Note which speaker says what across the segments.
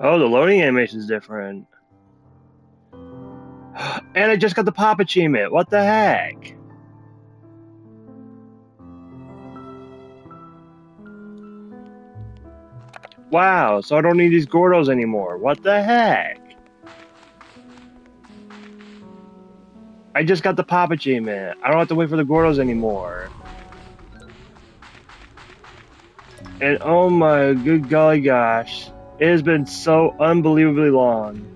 Speaker 1: Oh, the loading animation is different. And I just got the pop achievement. What the heck? Wow, so I don't need these Gordos anymore. What the heck? I just got the pop achievement. I don't have to wait for the Gordos anymore. And oh my good golly gosh, it has been so unbelievably long.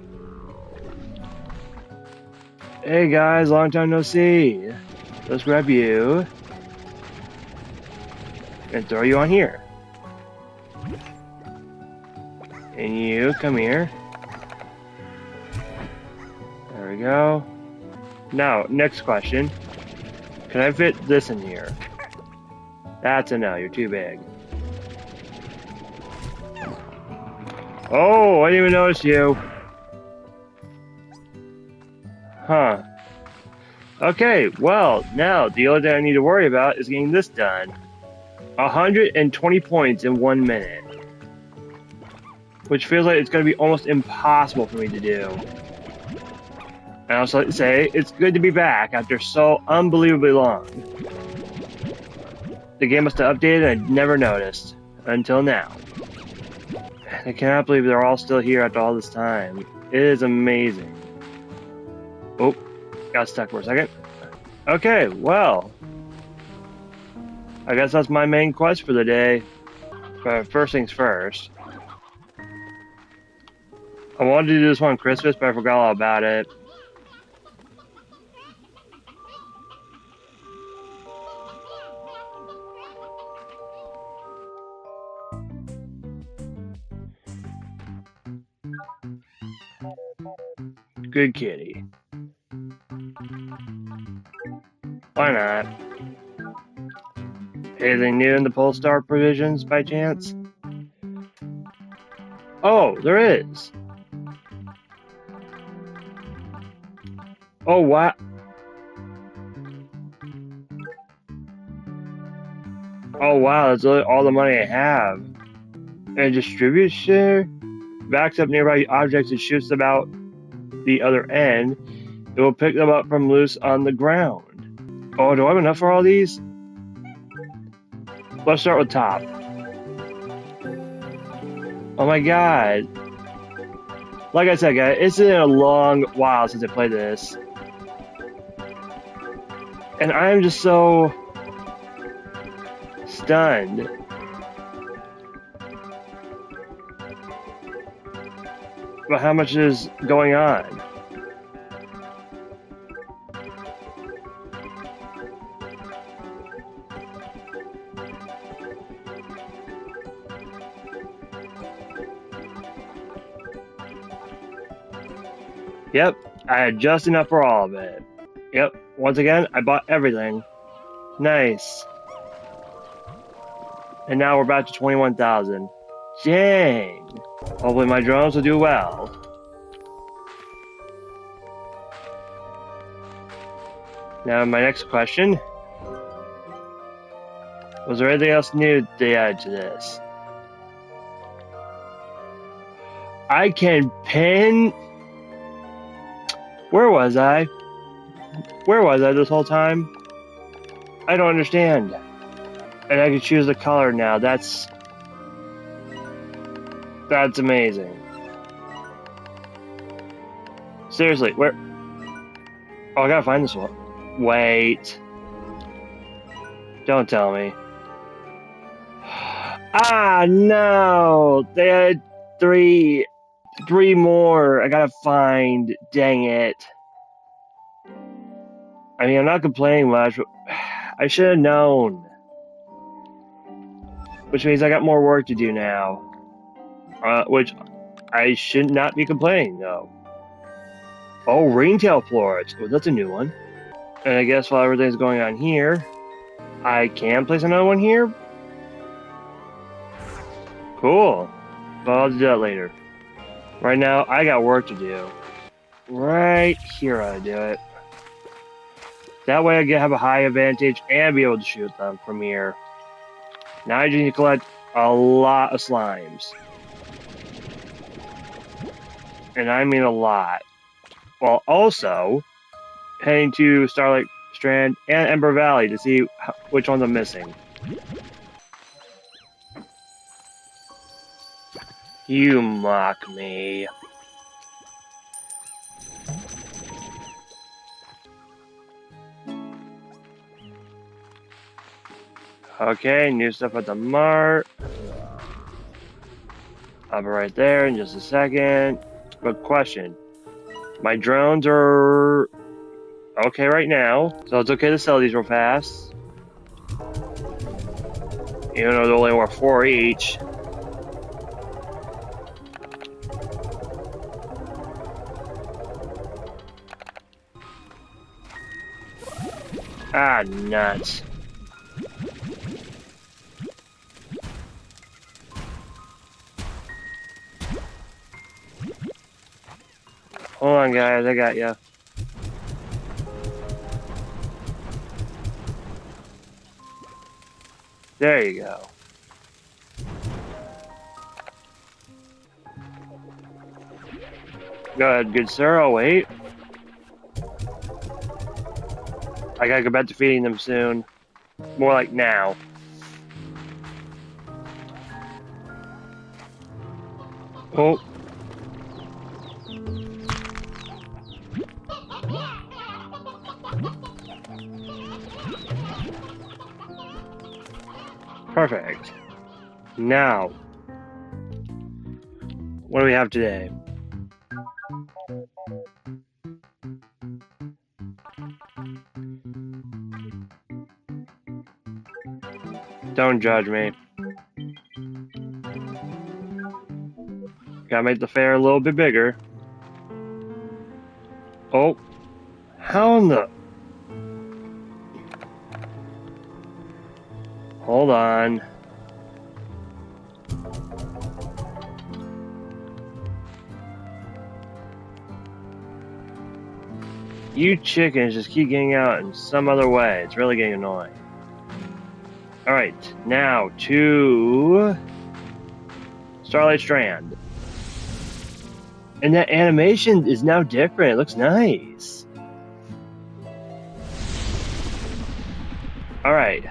Speaker 1: Hey guys, long time no see. Let's grab you and throw you on here. And you, come here. There we go. Now, next question. Can I fit this in here? That's a no, you're too big. Oh, I didn't even notice you. Huh. Okay, well, now the only thing I need to worry about is getting this done. 120 points in 1 minute. Which feels like it's going to be almost impossible for me to do. And I also like to say, it's good to be back after so unbelievably long. The game must have updated and I never noticed. Until now. I cannot believe they're all still here after all this time. It is amazing. Oh, got stuck for a second. Okay, well. I guess that's my main quest for the day. But first things first. I wanted to do this one on Christmas, but I forgot all about it. Good kitty. Why not? Anything new in the Polestar provisions by chance? Oh, there is. Oh, wow. Oh, wow, that's really all the money I have. And distribute share? Backs up nearby objects and shoots them out the other end. It will pick them up from loose on the ground. Oh, do I have enough for all these? Let's start with top. Oh my god. Like I said, guys, it's been a long while since I played this. And I'm just so stunned. About how much is going on. Yep, I had just enough for all of it. Yep, once again, I bought everything. Nice. And now we're back to 21,000. Dang. Hopefully my drones will do well. Now my next question. Was there anything else new to add to this? I can pin... Where was I? Where was I this whole time? I don't understand. And I can choose the color now. That's amazing. Seriously, where? Oh, I gotta find this one. Wait. Don't tell me. Ah, no! They had three more. I gotta find. Dang it. I mean, I'm not complaining much, but I should have known. Which means I got more work to do now. Which I should not be complaining, though. Oh, ringtail florets. Oh, that's a new one. And I guess while everything's going on here, I can place another one here? Cool. But I'll do that later. Right now, I got work to do. Right here I do it. That way I can have a high advantage and be able to shoot them from here. Now I just need to collect a lot of slimes. and I mean a lot, while also heading to Starlight Strand and Ember Valley to see which ones I'm missing. You mock me. Okay, new stuff at the mart. I'll be right there in just a second. But question. My drones are okay right now, so it's okay to sell these real fast. Even though they're only worth 4 each. Ah, nuts. Hold on, guys, I got ya. There you go. Go ahead, good sir, I'll wait. I gotta go back to feeding them soon. More like now. Oh. Perfect. Now, what do we have today? Don't judge me. Gotta make the fair a little bit bigger. Oh. How in the... Hold on. You chickens just keep getting out in some other way. It's really getting annoying. Alright, now to Starlight Strand. And that animation is now different. It looks nice. Alright.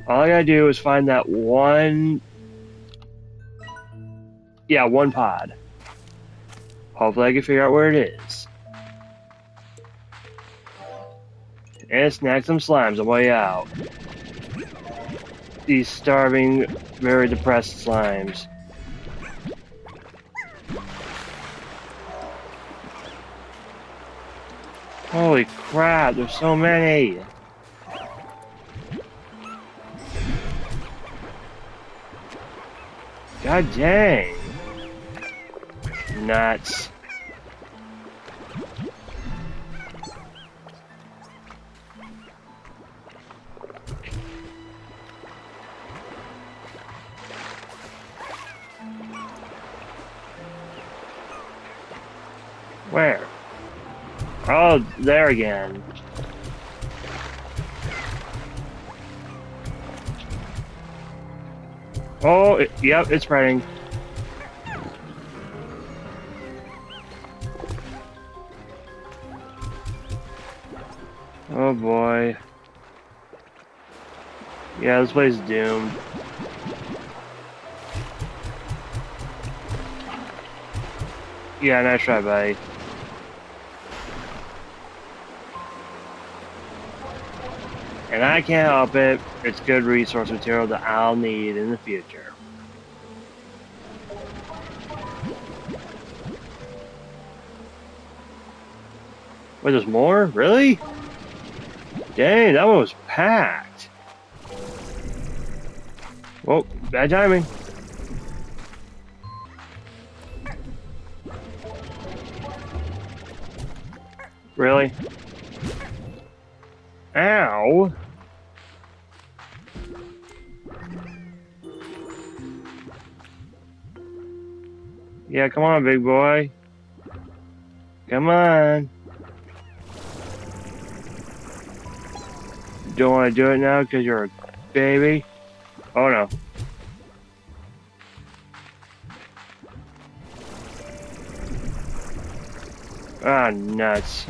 Speaker 1: All I gotta do is find that one... Yeah, one pod. Hopefully I can figure out where it is. And snag some slimes on the way out. These starving, very depressed slimes. Holy crap, there's so many! God dang! Nuts. Where? Oh, there again. Oh, yep, it's spreading. Oh boy. Yeah, this place is doomed. Yeah, nice try, buddy. And I can't help it. It's good resource material that I'll need in the future. Wait, there's more? Really? Dang, that one was packed. Whoa, bad timing. Really? Ow! Yeah, come on, big boy. Come on. Don't want to do it now because you're a baby? Oh no. Ah, nuts.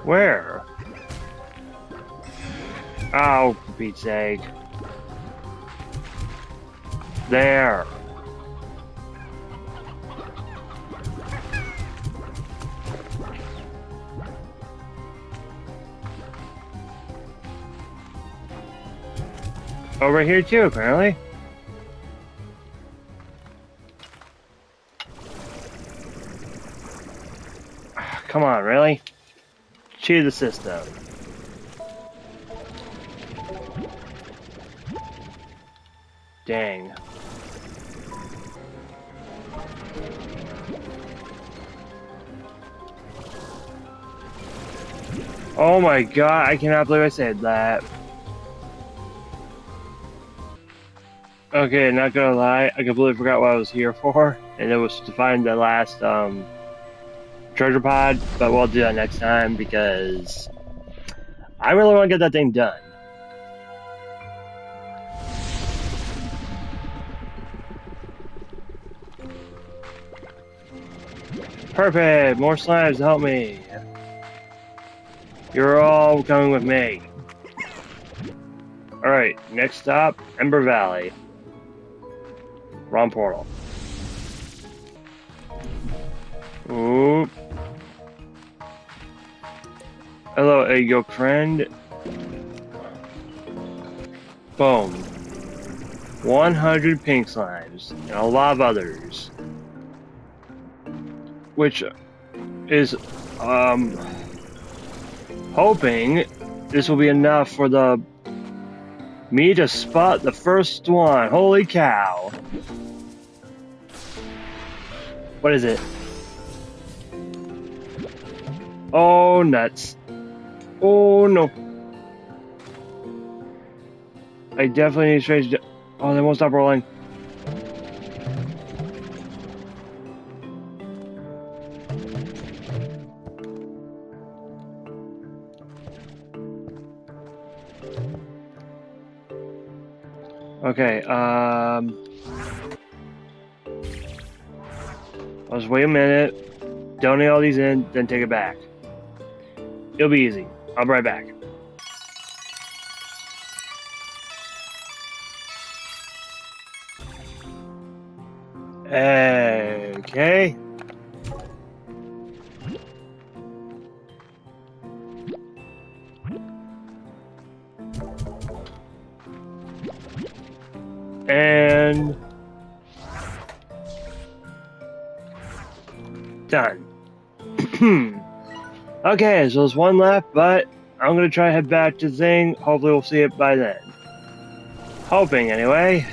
Speaker 1: Where? Oh, for Pete's sake. There. Over here too, apparently. Come on, really? Cheat the system. Dang. Oh my god, I cannot believe I said that. Okay, not gonna lie, I completely forgot what I was here for, and it was to find the last treasure pod, but we'll do that next time because I really want to get that thing done. Perfect! More slimes to help me. You're all coming with me. Alright, next stop, Ember Valley. Wrong portal. Oop. Hello, yo friend. Boom. 100 pink slimes, and a lot of others. Which is, hoping this will be enough for me to spot the first one. Holy cow. What is it? Oh, nuts. Oh, no. I definitely need strange. Oh, they won't stop rolling. Okay, I'll just wait a minute, donate all these in, then take it back. It'll be easy. I'll be right back. Okay. And done. Okay, so there's one left, but I'm gonna try to head back to the thing. Hopefully we'll see it by then. Hoping, anyway.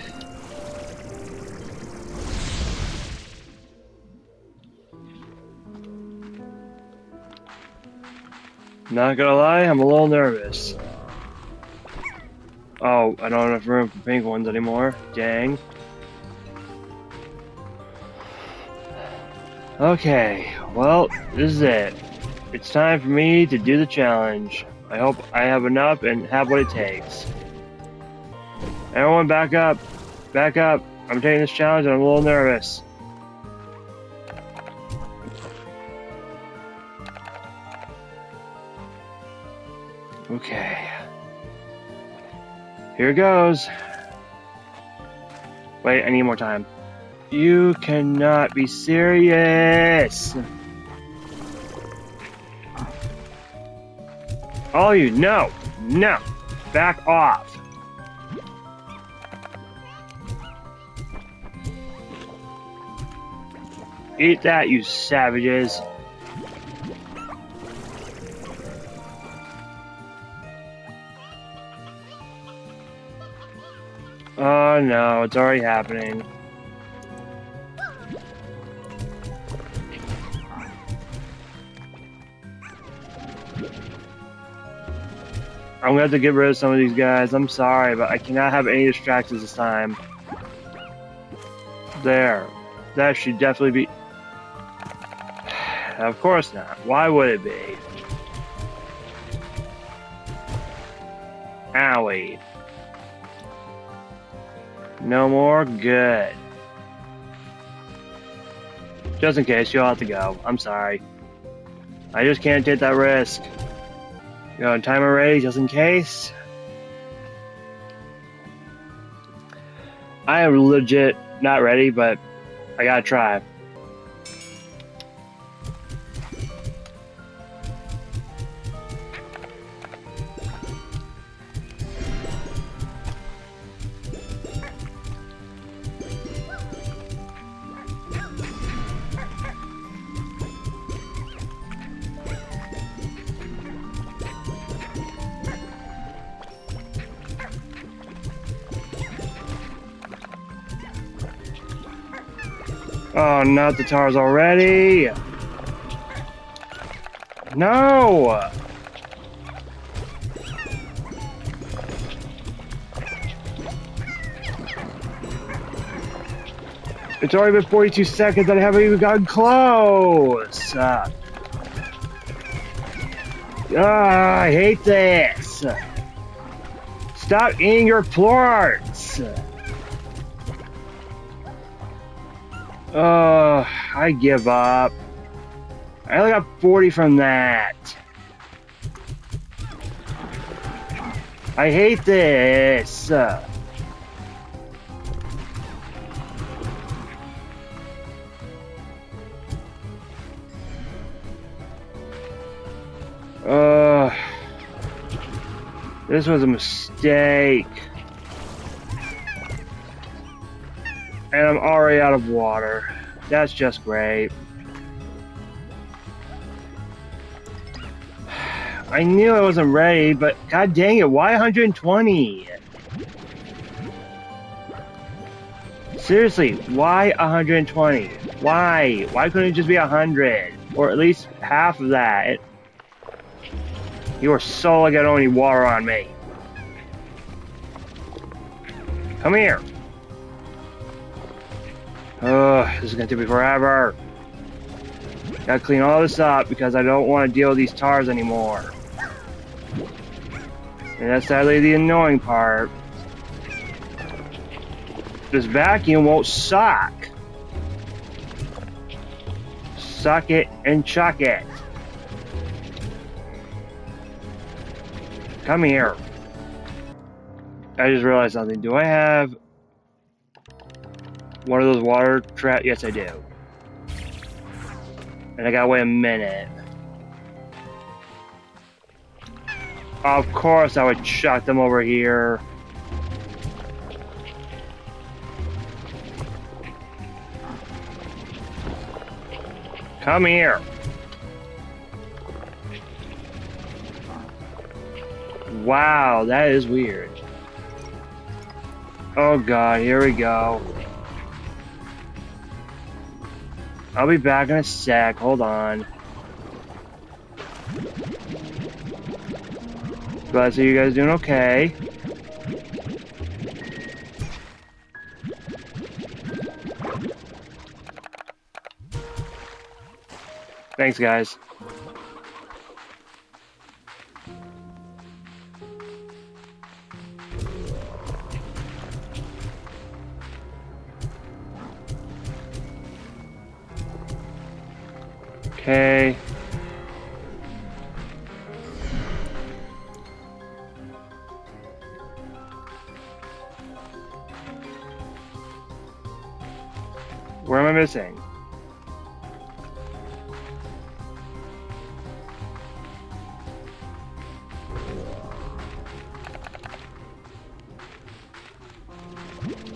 Speaker 1: Not gonna lie, I'm a little nervous. Oh, I don't have enough room for pink ones anymore. Dang. Okay, well, this is it. It's time for me to do the challenge. I hope I have enough and have what it takes. Everyone back up. Back up. I'm taking this challenge and I'm a little nervous. Okay. Here goes. Wait, I need more time. You cannot be serious. All you, no, no, back off. Eat that, you savages. Oh no, it's already happening. I'm gonna have to get rid of some of these guys. I'm sorry, but I cannot have any distractions this time. There. That should definitely be... Of course not. Why would it be? Owie. No more? Good. Just in case, you'll have to go. I'm sorry. I just can't take that risk. You know, timer ready, just in case. I am legit not ready, but I gotta try. Oh, not the towers already! No! It's already been 42 seconds and I haven't even gotten close! I hate this! Stop eating your plorts! I give up. I only got 40 from that. I hate this. This was a mistake. And I'm already out of water. That's just great. I knew I wasn't ready, but god dang it, why 120? Seriously, why 120? Why? Why couldn't it just be 100? Or at least half of that? You are so like I don't need water on me. Come here. This is gonna take me forever. Gotta clean all this up because I don't want to deal with these tars anymore. And that's sadly the annoying part. This vacuum won't suck. Suck it and chuck it. Come here. I just realized something. Do I have one of those water traps? Yes, I do. And I gotta wait a minute. Of course I would chuck them over here. Come here. Wow, that is weird. Oh god, here we go. I'll be back in a sec, hold on. Glad to see you guys doing okay. Thanks, guys. Okay. Where am I missing?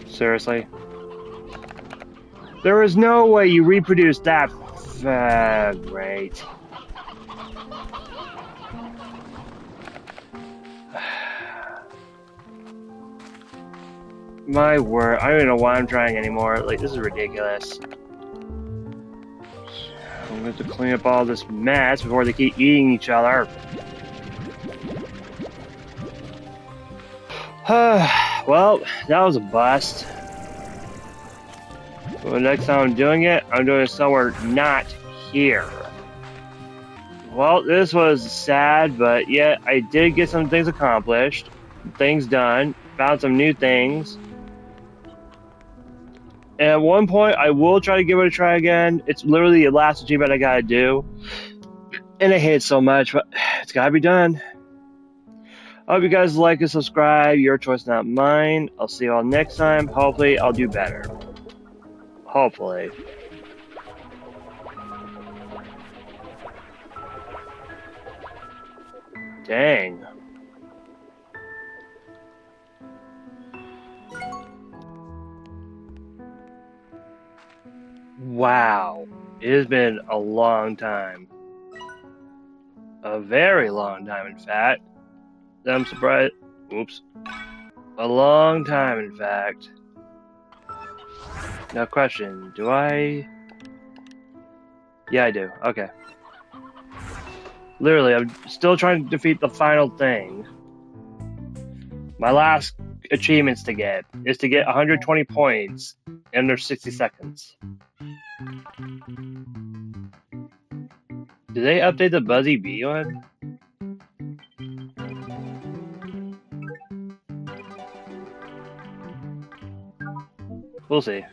Speaker 1: Seriously? There is no way you reproduced that. Great. My word, I don't even know why I'm trying anymore. Like, this is ridiculous. I'm going to clean up all this mess before they keep eating each other. Well, that was a bust. Well, next time I'm doing it somewhere not here. Well, this was sad, but yeah, I did get some things accomplished, things done, found some new things. And at one point, I will try to give it a try again. It's literally the last achievement I gotta do. And I hate it so much, but it's gotta be done. I hope you guys like and subscribe. Your choice, not mine. I'll see you all next time. Hopefully, I'll do better. Hopefully. Dang. Wow. It has been a long time. A very long time, in fact. I'm surprised. Oops. A long time, in fact. Now, question. Do I... Yeah, I do. Okay. Literally, I'm still trying to defeat the final thing. My last achievements to get is to get 120 points in under 60 seconds. Did they update the Buzzy Bee one? We'll see.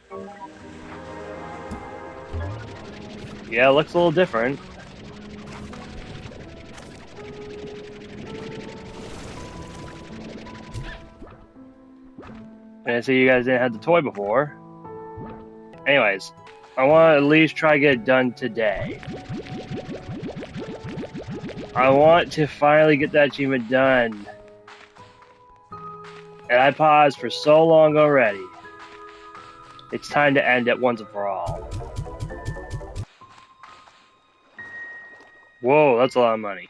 Speaker 1: Yeah, it looks a little different. And I see you guys didn't have the toy before. Anyways, I want to at least try to get it done today. I want to finally get that achievement done. And I paused for so long already. It's time to end it once and for all. Whoa, that's a lot of money.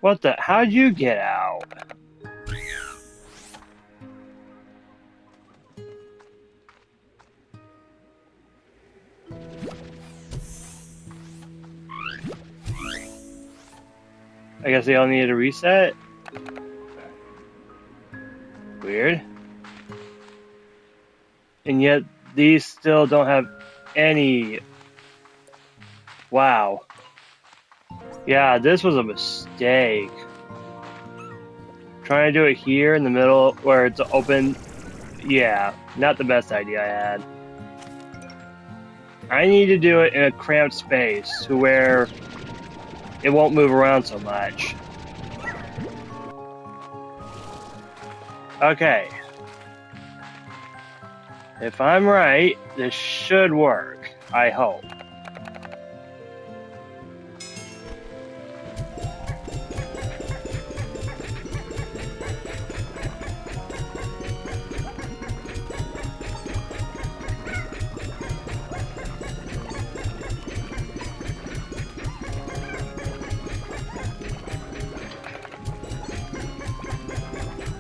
Speaker 1: What the? How'd you get out? I guess they all needed a reset? Weird. And yet, these still don't have any... Wow. Yeah, this was a mistake. Trying to do it here in the middle where it's open... Yeah, not the best idea I had. I need to do it in a cramped space to where it won't move around so much. Okay. If I'm right, this should work. I hope.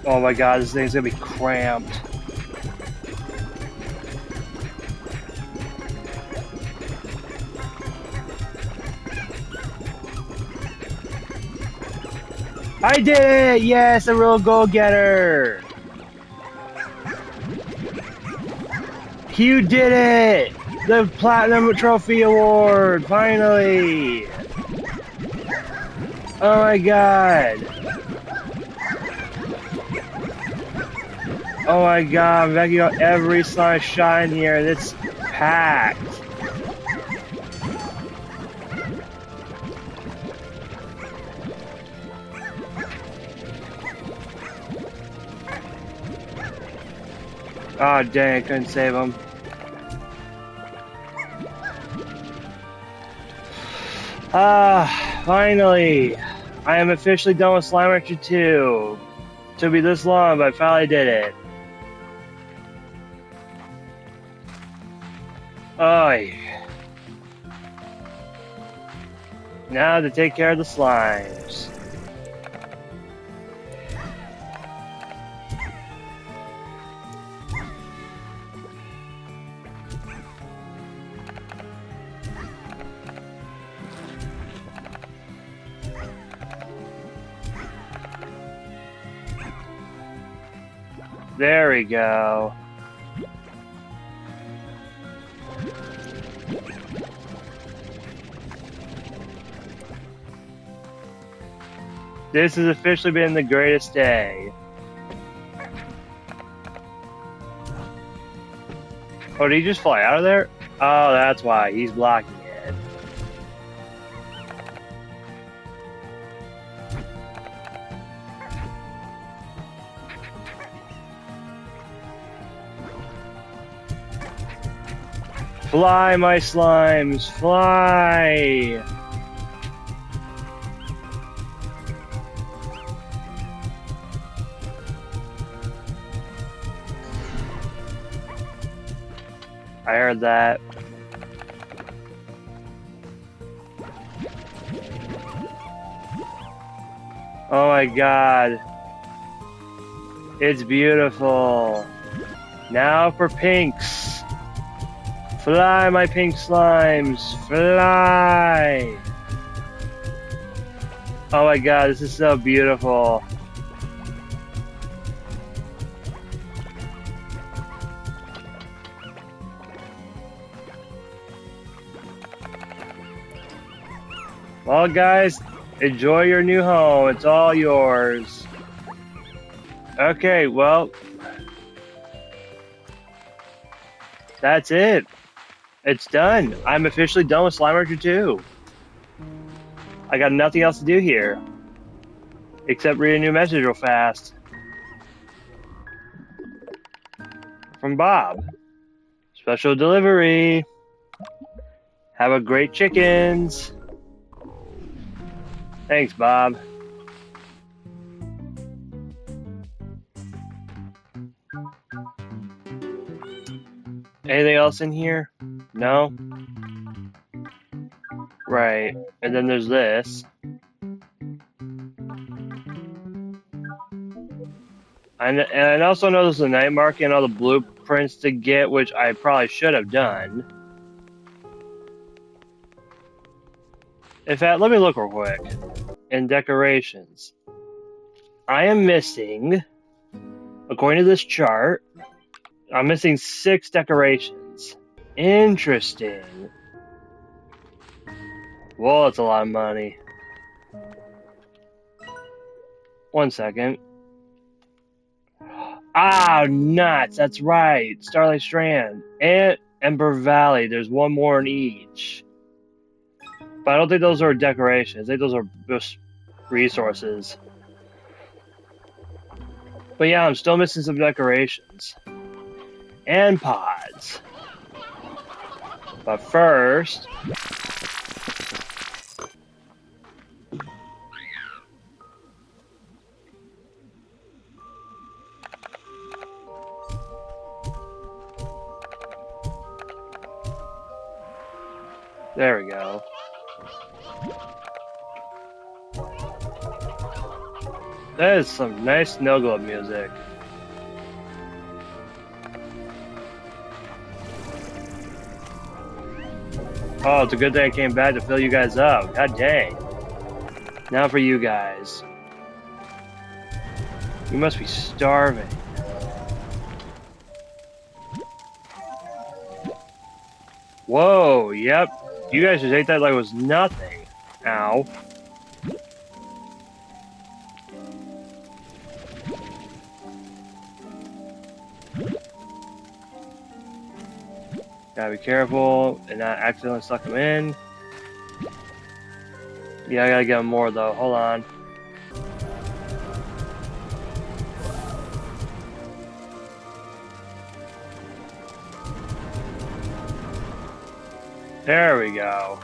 Speaker 1: Oh my god, this thing's gonna be cramped. I did it! Yes, a real go-getter! You did it! The Platinum Trophy Award! Finally! Oh my god! Oh my god, I'm backing out every slime shine here, and it's packed. Oh dang, I couldn't save him. Finally! I am officially done with Slime Rancher 2. It took me this long, but I finally did it. Oy. Now to take care of the slimes. There we go. This has officially been the greatest day. Oh, did he just fly out of there? Oh, that's why. He's blocking it. Fly, my slimes, fly! I heard that. Oh my god. It's beautiful. Now for pinks. Fly, my pink slimes, fly! Oh my god, this is so beautiful. Well, guys, enjoy your new home. It's all yours. Okay, well, that's it. It's done. I'm officially done with Slime Rancher 2. I got nothing else to do here. Except read a new message real fast. From Bob. Special delivery. Have a great chickens. Thanks, Bob. Anything else in here? No? Right. And then there's this. And I also know there's a night market and all the blueprints to get, which I probably should have done. In fact, let me look real quick. In decorations. I am missing, according to this chart, I'm missing 6 decorations. Interesting. Well, that's a lot of money. 1 second. Ah, nuts. That's right. Starlight Strand and Ember Valley. There's one more in each. But I don't think those are decorations. I think those are just resources. But yeah, I'm still missing some decorations. And pods. But first... There we go. That is some nice snow globe music. Oh, it's a good thing I came back to fill you guys up. God dang. Now for you guys. You must be starving. Whoa, yep. You guys just ate that like it was nothing. Ow. Gotta be careful and not accidentally suck them in. Yeah, I gotta get them more though. Hold on. There we go.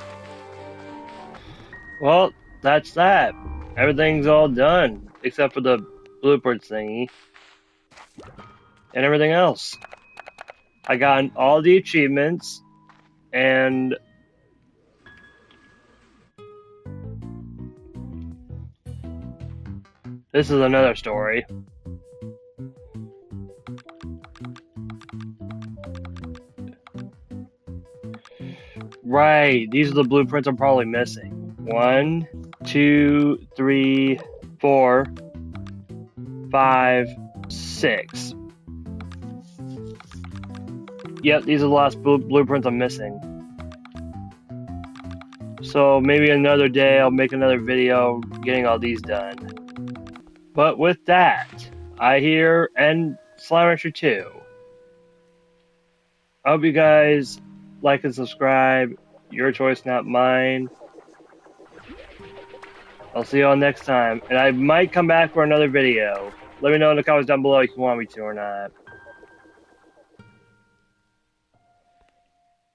Speaker 1: Well, that's that. Everything's all done except for the blueprint thingy and everything else. I got all the achievements and this is another story. Right, these are the blueprints I'm probably missing. 1, 2, 3, 4, 5, 6. Yep, these are the last blueprints I'm missing. So maybe another day I'll make another video getting all these done. But with that, I here end Slime Rancher 2. I hope you guys like and subscribe. Your choice, not mine. I'll see you all next time. And I might come back for another video. Let me know in the comments down below if you want me to or not.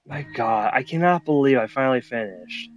Speaker 1: My god, I cannot believe I finally finished.